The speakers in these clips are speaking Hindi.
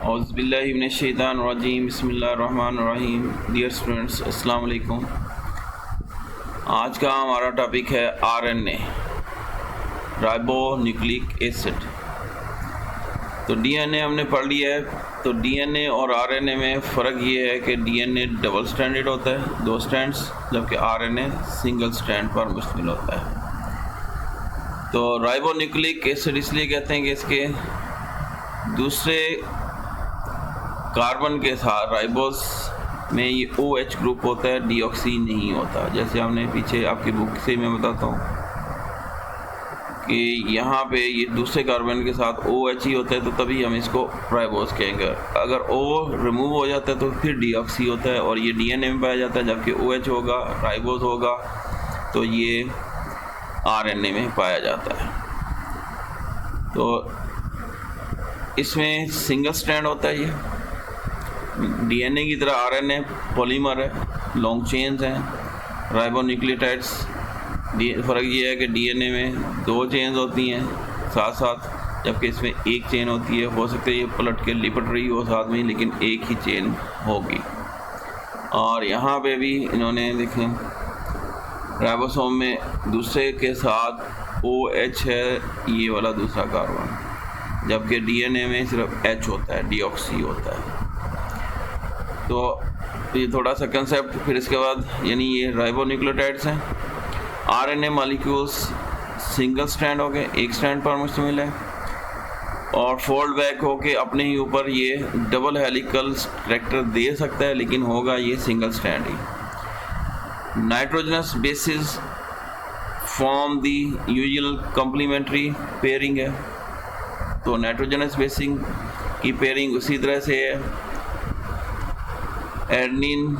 औज़ुबिल्लाहिमिनश्शैतानिर्रजीम बिस्मिल्लाहिर्रहमानिर्रहीम। डियर स्टूडेंट्स, अस्सलाम वालेकुम। आज का हमारा टॉपिक है आरएनए, राइबो न्यूक्लिक एसिड। तो डीएनए हमने पढ़ लिया है। तो डीएनए और आरएनए में फ़र्क ये है कि डीएनए डबल स्ट्रैंडेड होता है, 2 स्ट्रैंड्स, जबकि आरएनए सिंगल स्ट्रैंड पर मुश्तमिल होता है। तो राइबो न्यूक्लिक एसिड इसलिए कहते हैं कि इसके दूसरे कार्बन के साथ राइबोस में ये OH ग्रुप होता है, डीऑक्सी नहीं होता। जैसे हमने पीछे आपकी बुक से मैं बताता हूँ कि यहाँ पे ये दूसरे कार्बन के साथ OH ही होता है, तो तभी हम इसको राइबोस कहेंगे। अगर O रिमूव हो जाता है तो फिर डीऑक्सी होता है और ये डीएनए में पाया जाता है, जबकि OH होगा, राइबोस होगा तो ये आरएनए में पाया जाता है। तो इसमें सिंगल स्ट्रैंड होता है। ये डीएनए की तरह आरएनए पॉलीमर है, लॉन्ग चेन्स हैं, राइबोन्यूक्लियोटाइड्स। फ़र्क ये है कि डीएनए में 2 चेन्स होती हैं साथ साथ, जबकि इसमें 1 चेन होती है। हो सकता है ये पलट के लिपट रही हो साथ में, लेकिन एक ही चेन होगी। और यहाँ पे भी इन्होंने देखें, राइबोसोम में दूसरे के साथ OH है, ये वाला दूसरा कार्बन, जबकि डीएनए में सिर्फ H होता है, डीऑक्सी होता है। तो ये थोड़ा सा कंसेप्ट। फिर इसके बाद यानी ये राइबोन्यूक्लियोटाइड्स हैं। आरएनए मॉलिक्यूल्स सिंगल स्ट्रैंड हो गए, 1 स्ट्रैंड पर मुश्तमिल है, और फोल्ड बैक होके अपने ही ऊपर ये डबल हेलिकल कैरेक्टर दे सकता है, लेकिन होगा ये सिंगल स्ट्रैंड ही। नाइट्रोजनस बेसिस फॉर्म दी यूजुअल कम्प्लीमेंट्री पेयरिंग है। तो नाइट्रोजनस बेसिंग की पेयरिंग उसी तरह से है। एडनिन,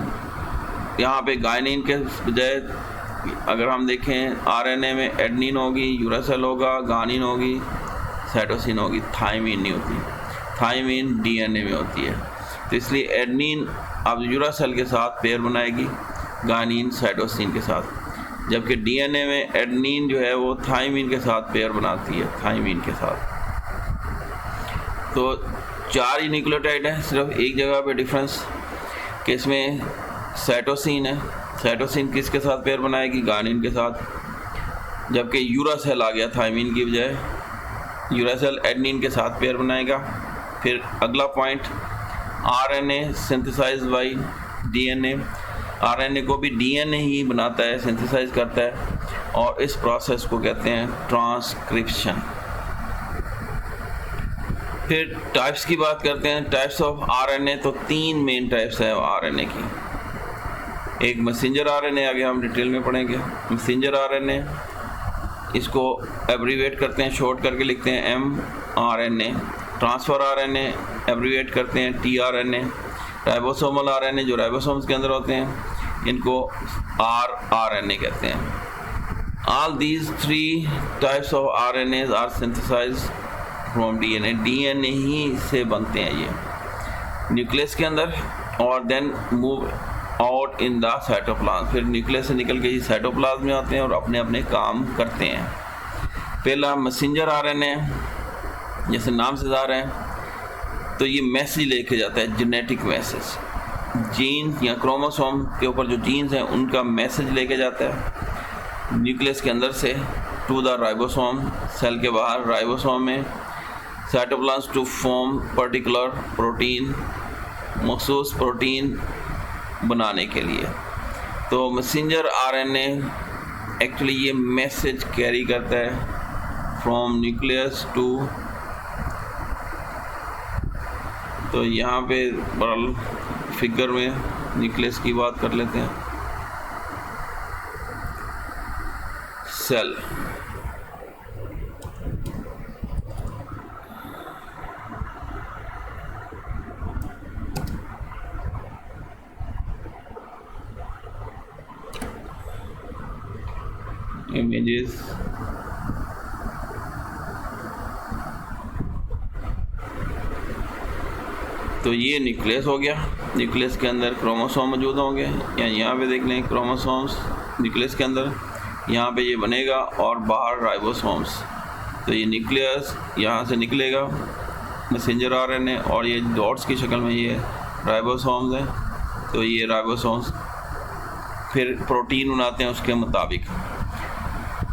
यहाँ पे गायनिन के बजाय अगर हम देखें आरएनए में एडनिन होगी, यूरासिल होगा, गानिन होगी, साइटोसिन होगी, थायमिन नहीं होती। थायमिन डीएनए में होती है, तो इसलिए एडनिन अब यूरासिल के साथ पेयर बनाएगी, गानिन साइटोसिन के साथ, जबकि डीएनए में एडनिन जो है वो थायमिन के साथ पेयर बनाती है, थायमिन के साथ। तो 4 ही न्यूक्लियोटाइड हैं, सिर्फ एक जगह पे डिफरेंस कि इसमें साइटोसिन है। साइटोसिन किसके साथ पेयर बनाएगी? गानिन के साथ, जबकि यूरासिल आ गया थायमिन की बजाय। यूरासिल एडनिन के साथ पेयर बनाएगा। फिर अगला point, RNA synthesise by DNA. RNA को भी डीएनए ही बनाता है, सिंथेसाइज करता है, और इस प्रोसेस को कहते हैं ट्रांसक्रिप्शन। फिर टाइप्स की बात करते हैं, टाइप्स ऑफ आरएनए। तो 3 मेन टाइप्स है आरएनए की। एक मैसेंजर आरएनए, आगे हम डिटेल में पढ़ेंगे। मैसेंजर आरएनए, इसको एब्रीवेट करते हैं, शॉर्ट करके लिखते हैं mRNA। ट्रांसफ़र आरएनए एब्रीवेट करते हैं tRNA। राइबोसोमल आरएनए जो राइबोसोम्स के अंदर होते हैं, इनको rRNA कहते हैं। All these 3 types of RNAs are synthesised from DNA. DNA ही से बनते हैं ये न्यूक्लियस के अंदर, और then move out in the cytoplasm. फिर न्यूक्लियस से निकल के ये साइटोप्लाज्म में आते हैं और अपने अपने काम करते हैं। पहला मैसेंजर आरएनए, जैसे नाम से ज़ाहिर है, तो ये मैसेज लेके जाता है, जेनेटिक मैसेज। जीन या क्रोमोसोम के ऊपर जो जीन्स हैं उनका मैसेज लेके जाता है न्यूक्लियस के अंदर से टू द राइबोसोम, सेल के बाहर राइबोसोम में, cytoplasm to form particular protein, मखसूस प्रोटीन बनाने के लिए। तो मैसेंजर आरएनए एक्चुअली ये मैसेज कैरी करता है फ्रॉम न्यूक्लियस टू। तो यहाँ पे बड़ा फिगर में न्यूक्लियस की बात कर लेते हैं। सेल, इमेजेस, तो ये न्यूक्लियस हो गया। न्यूक्लियस के अंदर क्रोमोसोम मौजूद होंगे, या यहाँ पे देख लें क्रोमोसोम्स न्यूक्लियस के अंदर, यहाँ पे ये बनेगा, और बाहर राइबोसोम्स। तो ये न्यूक्लियस यहाँ से निकलेगा, मैसेंजर आरएनए और ये डॉट्स की शक्ल में ये राइबोसोम्स हैं। तो ये राइबोसोम्स फिर प्रोटीन बनाते हैं उसके मुताबिक।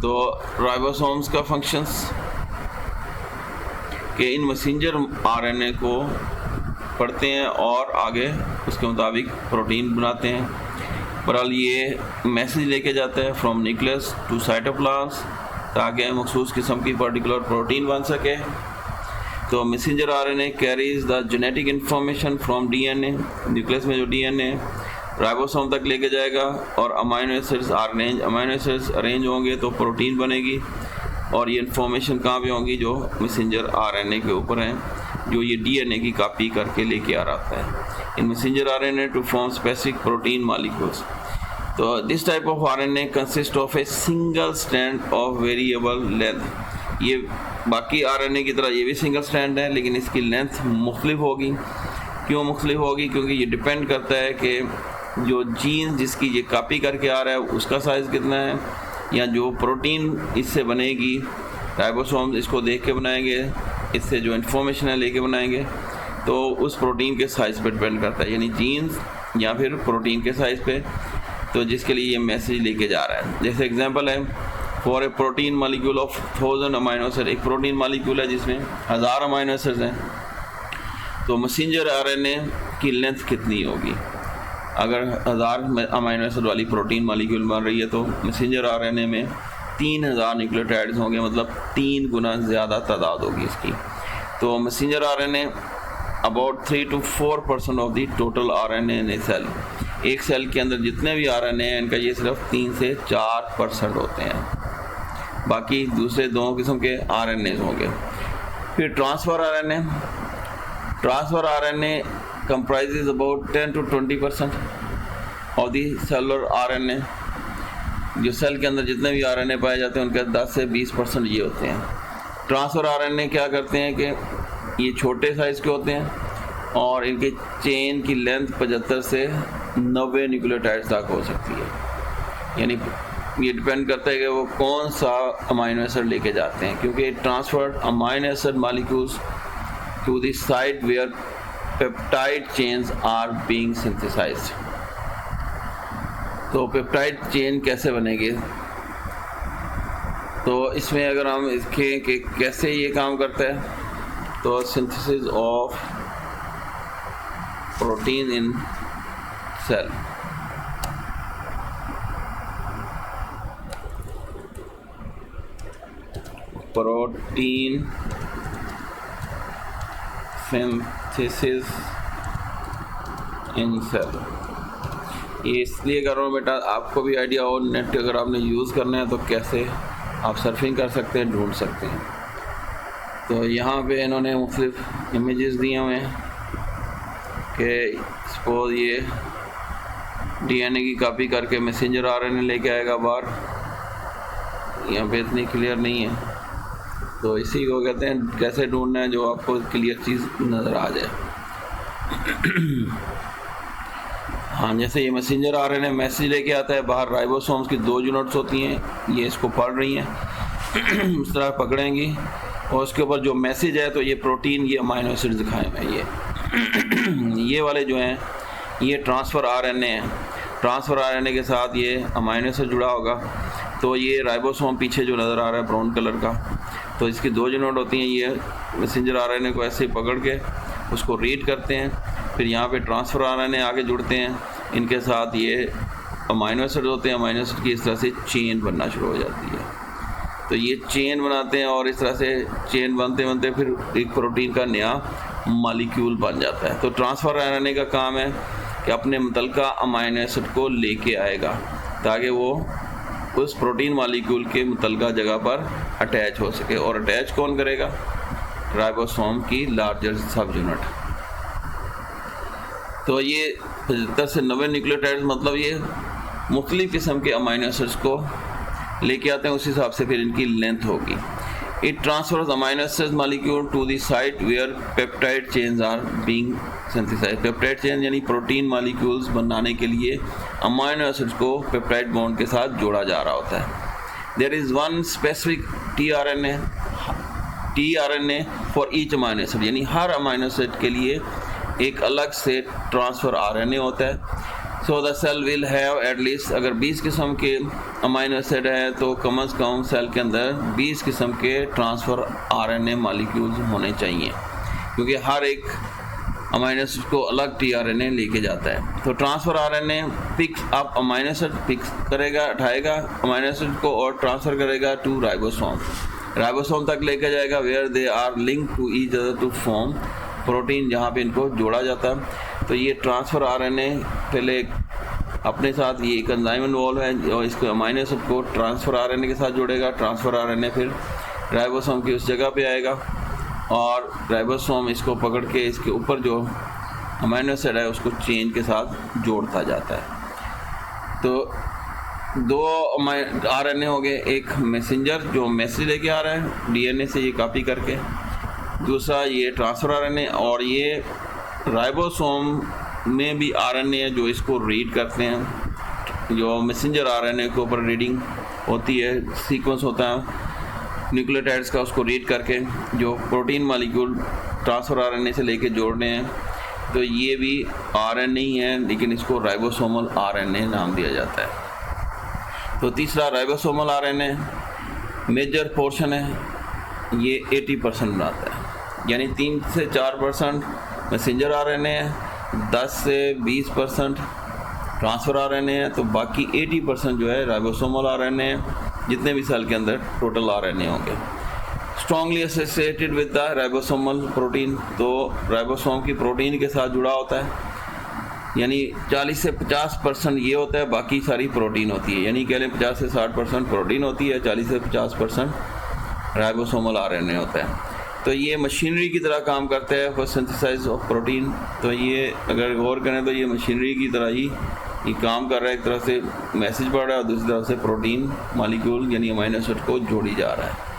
तो राइबोसोम्स का फंक्शंस कि इन मैसेंजर आरएनए को पढ़ते हैं और आगे उसके मुताबिक प्रोटीन बनाते हैं। बहरहाल ये मैसेज लेके जाता है फ्रॉम न्यूक्लियस टू साइटोप्लाज्म ताकि मखसूस किस्म की पर्टिकुलर प्रोटीन बन सके। तो messenger RNA carries the genetic information from DNA, nucleus में जो डीएनए राइबोसोम तक लेके जाएगा और अमीनो एसिड्स अरेंज होंगे तो प्रोटीन बनेगी। और ये इन्फॉर्मेशन कहाँ पे होंगी? जो मैसेंजर आरएनए के ऊपर हैं, जो ये डीएनए की कॉपी करके लेके आ रहा है in messenger RNA to form specific protein molecules. तो this type of RNA consist of a single strand of variable length. ये बाकी आरएनए की तरह ये भी सिंगल स्ट्रैंड है, लेकिन इसकी लेंथ मुख्तलिफ होगी। क्यों मुख्तलिफ होगी? क्योंकि ये डिपेंड करता है कि जो जीन जिसकी ये कॉपी करके आ रहा है उसका साइज़ कितना है, या जो प्रोटीन इससे बनेगी राइबोसोम इसको देख के बनाएंगे, इससे जो इन्फॉर्मेशन है लेके बनाएंगे, तो उस प्रोटीन के साइज़ पर डिपेंड करता है, यानी जीन्स या फिर प्रोटीन के साइज़ पे, तो जिसके लिए ये मैसेज लेके जा रहा है। जैसे एग्जांपल है for a protein molecule of 1000 amino acid, एक प्रोटीन मॉलिक्यूल है जिसमें 1000 अमीनो एसिड्स हैं, तो मैसेंजर आरएनए की लेंथ कितनी होगी? अगर 1000 अमीनो एसिड वाली प्रोटीन मॉलिक्यूल बन रही है तो मैसेंजर आरएनए में 3000 न्यूक्लियोटाइड्स होंगे, मतलब 3 गुना ज़्यादा तादाद होगी इसकी। तो messenger RNA about 3 to 4% of the total RNA in a cell. एक सेल के अंदर जितने भी आरएनए हैं इनका ये सिर्फ 3 से 4% होते हैं, बाकी दूसरे 2 किस्म के आरएनए होंगे। फिर transfer RNA comprises about 10 to 20% of the cellular RNA। जो सेल के अंदर जितने भी आरएनए पाए जाते हैं उनके 10 से 20% ये होते हैं। ट्रांसफ़र आरएनए क्या करते हैं कि ये छोटे साइज़ के होते हैं और इनके चेन की लेंथ 75 से 90 न्यूक्लियोटाइड्स तक हो सकती है, यानी ये डिपेंड करता है कि वो कौन सा अमीनो एसिड लेके जाते हैं, क्योंकि transferred amino acid molecules to the site where peptide chains are being synthesised. तो पेप्टाइड चेन कैसे बनेगी? तो इसमें अगर हम इसके कि कैसे ये काम करता है, तो synthesis of protein in cell. Protein synthesis in cell, ये इसलिए कर रहा हूँ बेटा आपको भी आइडिया हो, नेट अगर आपने यूज़ करना है तो कैसे आप सर्फिंग कर सकते हैं, ढूंढ सकते हैं। तो यहाँ पे इन्होंने मुख्तलिफ इमेजेस दिए हुए हैं कि सपोज ये डीएनए की कॉपी करके मैसेंजर आरएनए लेके आएगा बाहर, यहाँ पे इतनी क्लियर नहीं है, तो इसी को कहते हैं कैसे ढूंढना है जो आपको क्लियर चीज़ नज़र आ जाए। हाँ, जैसे ये मैसेंजर आरएनए मैसेज लेके आता है बाहर, राइबोसोम्स की 2 यूनिट्स होती हैं, ये इसको पढ़ रही हैं इस तरह पकड़ेंगी और उसके ऊपर जो मैसेज है तो ये प्रोटीन, ये अमीनो एसिड दिखाए हुए हैं ये वाले जो हैं ये ट्रांसफ़र आरएनए हैं। ट्रांसफ़र आरएनए के साथ ये अमीनो एसिड जुड़ा होगा, तो ये राइबोसोम पीछे जो नज़र आ रहा है ब्राउन कलर का, तो इसकी 2 यूनिट होती हैं। ये मैसेंजर आरएनए को ऐसे ही पकड़ के उसको रीड करते हैं, फिर यहाँ पे ट्रांसफ़र आरएनए आगे जुड़ते हैं, इनके साथ ये अमीनो एसिड होते हैं, अमीनो एसिड की इस तरह से चेन बनना शुरू हो जाती है। तो ये चेन बनाते हैं और इस तरह से चेन बनते बनते फिर एक प्रोटीन का नया मॉलिक्यूल बन जाता है। तो ट्रांसफ़र आरएनए का काम है कि अपने मुतल्लिका अमीनो एसिड को लेके आएगा ताकि वो उस प्रोटीन मॉलिक्यूल के मुतल्लिका जगह पर अटैच हो सके, और अटैच कौन करेगा? राइबोसोम की लार्जर सब यूनिट। तो ये 75 से 90 न्यूक्लियोटाइड्स, मतलब ये मुख्तलिफ़ किस्म के अमीनो एसिड्स को लेके आते हैं, उस हिसाब से फिर इनकी लेंथ होगी। It transfers amino acid molecule to the site where peptide chains are being synthesised. Peptide chain यानी प्रोटीन मॉलिक्यूल्स बनाने के लिए अमीनो एसिड्स को पेप्टाइड बॉन्ड के साथ जोड़ा जा रहा होता है। There is one specific tRNA tRNA for each amino acid, यानी हर अमाइनो एसिड के लिए एक अलग से ट्रांसफ़र RNA होता है। So the cell will have at least, अगर 20 किस्म के अमाइनो एसिड है तो कम से कम सेल के अंदर 20 किस्म के ट्रांसफ़र RNA मॉलिक्यूल्स होने चाहिए, क्योंकि हर एक अमाइनो एसिड को अलग tRNA लेके जाता है। तो transfer RNA picks up amino acid, picks करेगा, उठाएगा अमाइनो एसिड को और ट्रांसफ़र करेगा टू राइबोसोम, राइबोसोम तक लेके जाएगा, where they are link to each other to form protein, जहाँ पे इनको जोड़ा जाता है। तो ये ट्रांसफ़र RNA पहले अपने साथ ये एक एंजाइम इन्वॉल्व है और इसको अमाइनो एसिड को ट्रांसफ़र RNA के साथ जोड़ेगा, ट्रांसफ़र RNA फिर राइबोसोम की उस जगह पे आएगा और राइबोसोम इसको पकड़ के इसके ऊपर जो अमाइनो एसिड है उसको चेन के साथ जोड़ता जाता है। तो दो RNA हो गए, एक मैसेंजर जो मैसेज लेके आ रहा है DNA से ये कॉपी करके, दूसरा ये ट्रांसफ़र RNA, और ये राइबोसोम में भी RNA है जो इसको रीड करते हैं, जो मैसेंजर RNA के ऊपर रीडिंग होती है, सीक्वेंस होता है न्यूक्लियोटाइड्स का, उसको रीड करके जो प्रोटीन मॉलिक्यूल ट्रांसफ़र RNA से लेके जोड़ने हैं। तो ये भी RNA ही है, लेकिन इसको राइबोसोमल RNA नाम दिया जाता है। तो तीसरा राइबोसोमल RNA मेजर पोर्शन है, ये 80% बनाता है, यानी 3 से 4% मैसेंजर RNA है, 10 से 20% ट्रांसफ़र RNA है, तो बाकी 80% जो है राइबोसोमल RNA है, जितने भी सेल के अंदर टोटल RNA होंगे। Strongly associated with the ribosomal protein, तो राइबोसोम की प्रोटीन के साथ जुड़ा होता है, यानी 40 से 50% ये होता है, बाकी सारी प्रोटीन होती है, यानी कह लें 50 से 60% प्रोटीन होती है, 40 से 50% राइबोसोमल RNA होता है। तो ये मशीनरी की तरह काम करता है फॉर सिंथेसाइज ऑफ प्रोटीन। तो ये अगर गौर करें तो ये मशीनरी की तरह ही ये काम कर रहा है, एक तरह से मैसेज पढ़ रहा है और दूसरी तरफ से प्रोटीन मॉलिक्यूल यानी अमाइनो एसिड को जोड़ी जा रहा है।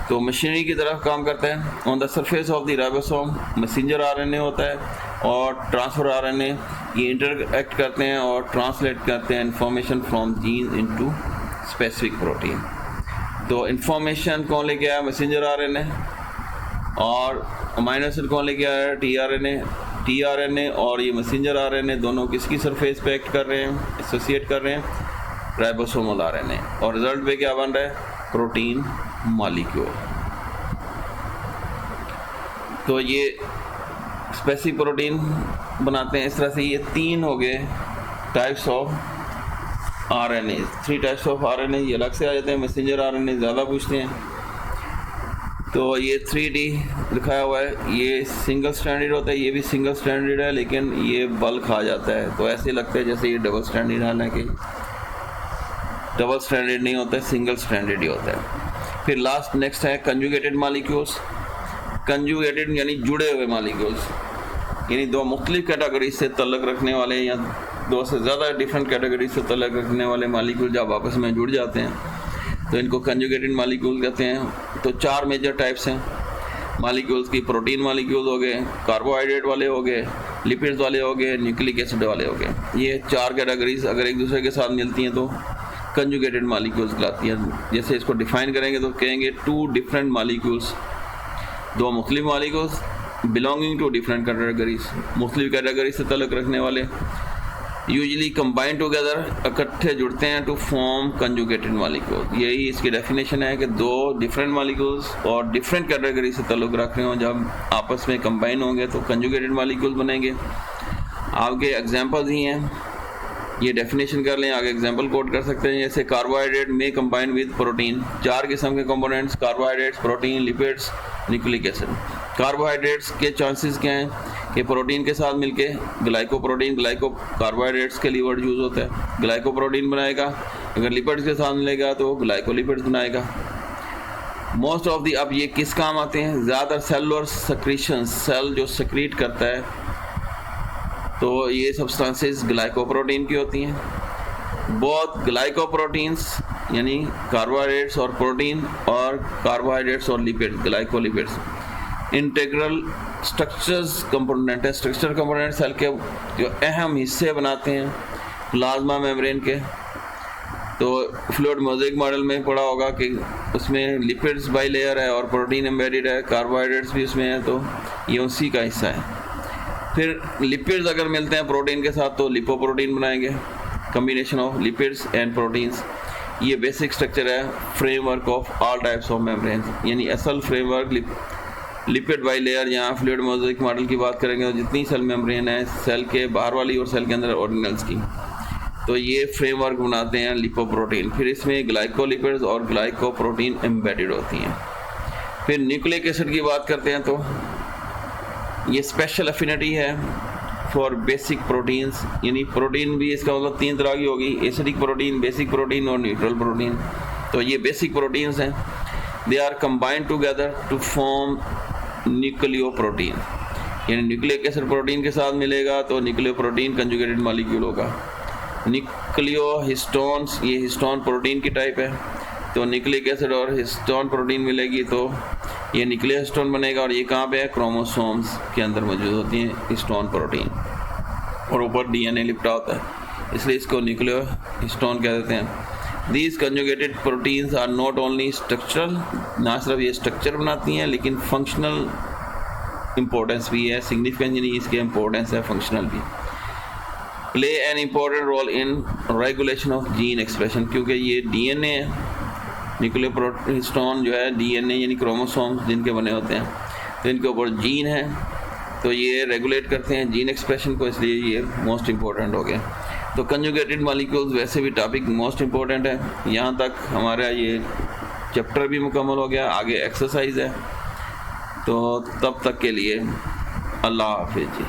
तो मशीनरी की तरह काम करता है। On the surface of the ribosome messenger RNA होता है और ट्रांसफ़र RNA, ये इंटरएक्ट करते हैं और ट्रांसलेट करते हैं information from gene into specific protein. तो इंफॉर्मेशन कौन लेके आया? मैसेंजर RNA, और अमाइनो एसिड कौन लेके आया? tRNA और ये मैसेंजर RNA दोनों किसकी सरफेस पे एक्ट कर रहे हैं, एसोसिएट कर रहे हैं? राइबोसोमल RNA, और रिजल्ट पे क्या बन रहा है? Protein molecule. तो ये स्पेसिफिक प्रोटीन बनाते हैं। इस तरह से ये 3 हो गए types of RNA, 3 types of RNA, ये अलग से आ जाते हैं। मैसेंजर RNA ज़्यादा पूछते हैं। तो ये 3D लिखाया हुआ है, ये सिंगल स्टैंडर्ड होता है, ये भी सिंगल स्टैंडर्ड है, लेकिन ये बल्क आ जाता है तो ऐसे लगता है जैसे ये डबल स्टैंडर्ड है, हालांकि डबल स्टैंडर्ड नहीं होता है, सिंगल स्टैंडर्ड ही होता है। फिर लास्ट नेक्स्ट है कंजुगेटेड मॉलिक्यूल्स। कंजुगेटेड यानी जुड़े हुए मॉलिक्यूल्स, यानी 2 मुख्तलिफ कैटेगरी से तल्लुक़ रखने वाले या 2 से ज़्यादा डिफरेंट कैटेगरी से तल्लुक़ रखने वाले मॉलिक्यूल जब आपस में जुड़ जाते हैं तो इनको कंजुगेटेड मॉलिक्यूल कहते हैं। तो 4 मेजर टाइप्स हैं मॉलिक्यूल्स की। प्रोटीन मॉलिक्यूल्स हो गए, कार्बोहाइड्रेट वाले हो गए, लिपिड्स वाले हो गए, न्यूक्लिक एसिड वाले हो गए। ये 4 कैटेगरीज अगर एक दूसरे के साथ मिलती हैं तो कंजुगेटेड मॉलिक्यूल्स कहलाती हैं। जैसे इसको डिफाइन करेंगे तो कहेंगे 2 डिफरेंट मॉलिक्यूल्स, 2 मुख्तलिफ molecules belonging to different categories, मुख्तलिफ कैटेगरी से तल्लुक़ रखने वाले, यूजली कंबाइन टुगेदर, इकट्ठे जुड़ते हैं टू फॉर्म कंजुगेटेड मॉलिक्यूल। यही इसकी डेफिनेशन है कि 2 डिफरेंट मॉलिक्यूल्स और डिफरेंट कैटेगरी से ताल्लुक़ रख रहे हों, जब आपस में कंबाइन होंगे तो कंजुगेटेड मॉलिक्यूल बनेंगे। आपके एग्जांपल्स ही हैं, ये डेफिनेशन कर लें, आगे एग्जांपल कोट कर सकते हैं। जैसे कार्बोहाइड्रेट में कंबाइन विद प्रोटीन, 4 किस्म के components, carbohydrates, protein, lipids, nucleic acid. Carbohydrates के चांसेस क्या हैं कि प्रोटीन के साथ मिलके ग्लाइकोप्रोटीन, कार्बोहाइड्रेट्स के लिए वर्ड यूज़ होता है, ग्लाइकोप्रोटीन बनाएगा। अगर लिपिड्स के साथ मिलेगा तो ग्लाइकोलिपिड्स बनाएगा। मोस्ट ऑफ दी, अब ये किस काम आते हैं? ज़्यादातर सेलुलर सेक्रीशन, सेल जो सेक्रीट करता है, तो ये सब्सटेंसेस ग्लाइकोप्रोटीन की होती हैं। बहुत ग्लाइकोप्रोटीन्स यानी कार्बोहाइड्रेट्स और प्रोटीन, और कार्बोहाइड्रेट्स और lipid, glycolipids. Integral structures component है, स्ट्रक्चर कंपोनेंट सेल के जो अहम हिस्से बनाते हैं प्लाज्मा मेम्ब्रेन के, तो फ्लूइड मोज़ेक मॉडल में पढ़ा होगा कि उसमें लिपिड्स बाई लेयर है और प्रोटीन एम्बेडेड है, कार्बोहाइड्रेट्स भी उसमें है, तो ये उसी का हिस्सा है। फिर लिपिड्स अगर मिलते हैं प्रोटीन के साथ तो लिपोप्रोटीन बनाएंगे, combination of lipids and proteins. ये बेसिक स्ट्रक्चर है framework of all types of membranes, यानी असल फ्रेमवर्क लिपिड बाई लेयर। यहाँ फ्लूइड मोज़ेक मॉडल की बात करेंगे तो जितनी सेल मेम्ब्रेन है सेल के बाहर वाली और सेल के अंदर ऑर्गेनेल्स की, तो ये फ्रेमवर्क बनाते हैं लिपोप्रोटीन। फिर इसमें ग्लाइकोलिपिड्स और ग्लाइकोप्रोटीन एम्बेडेड होती हैं। फिर न्यूक्लिक एसिड की बात करते हैं तो ये स्पेशल एफिनिटी है फॉर बेसिक प्रोटीन्स, यानी प्रोटीन भी इसका मतलब 3 तरह की होगी, एसिडिक प्रोटीन, बेसिक प्रोटीन और न्यूट्रल प्रोटीन। तो ये बेसिक प्रोटीन्स हैं, they are combined together to form nucleoprotein, यानी न्यूक्लिक एसिड प्रोटीन के साथ मिलेगा तो न्यूक्लियोप्रोटीन कंजुगेटेड मॉलिक्यूल होगा। न्यूक्लियोहिस्टोन्स, ये हिस्टोन प्रोटीन की टाइप है, तो न्यूक्लिक एसिड और हिस्टोन प्रोटीन मिलेगी तो ये न्यूक्लियोहिस्टोन बनेगा। और ये कहाँ पे है? क्रोमोसोम्स के अंदर मौजूद होती हैं हिस्टोन प्रोटीन, और ऊपर डीएनए लिपटा होता है, इसलिए इसको न्यूक्लियोहिस्टोन कह देते हैं। These conjugated proteins are not only structural, ना सिर्फ ये स्ट्रक्चर बनाती हैं लेकिन फंक्शनल इम्पोर्टेंस भी है, सिग्निफिकेंस यानी इसके इम्पोर्टेंस है फंक्शनल भी। Play an important role in regulation of gene expression, क्योंकि ये डीएनए है, न्यूक्लियोहिस्टोन जो है डीएनए यानी क्रोमोसोम्स जिनके बने होते हैं, तो इनके ऊपर जीन है, तो ये रेगुलेट करते हैं जीन एक्सप्रेशन को, इसलिए ये मोस्ट इम्पोर्टेंट हो गया। तो कंजुगेटेड मॉलिक्यूल्स वैसे भी टॉपिक मोस्ट इम्पोर्टेंट है। यहाँ तक हमारा ये चैप्टर भी मुकम्मल हो गया, आगे एक्सरसाइज है, तो तब तक के लिए अल्लाह हाफिज़ जी।